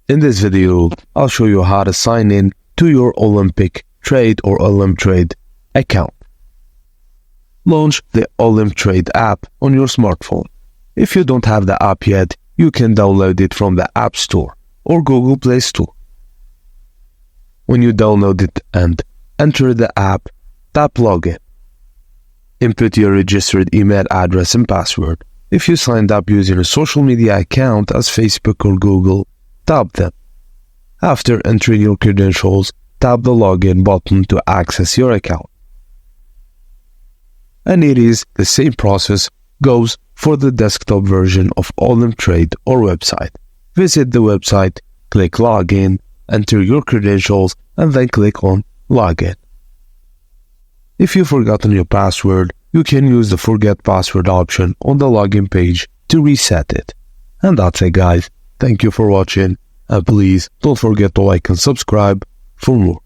In this video, I'll show you how to sign in to your Olymp Trade or Olymp Trade account. Launch the Olymp Trade app on your smartphone. If you don't have the app yet, you can download it from the App Store or Google Play Store. When you download it and enter the app, tap Login. Input your registered email address and password. If you signed up using a social media account as Facebook or Google, tap them. After entering your credentials, tap the Login button to access your account. And it is the same process goes for the desktop version of Olymp Trade or website. Visit the website, click Login, enter your credentials, and then click on Login. If you've forgotten your password, you can use the Forget Password option on the login page to reset it. And that's it, guys. Thank you for watching, and please don't forget to like and subscribe for more.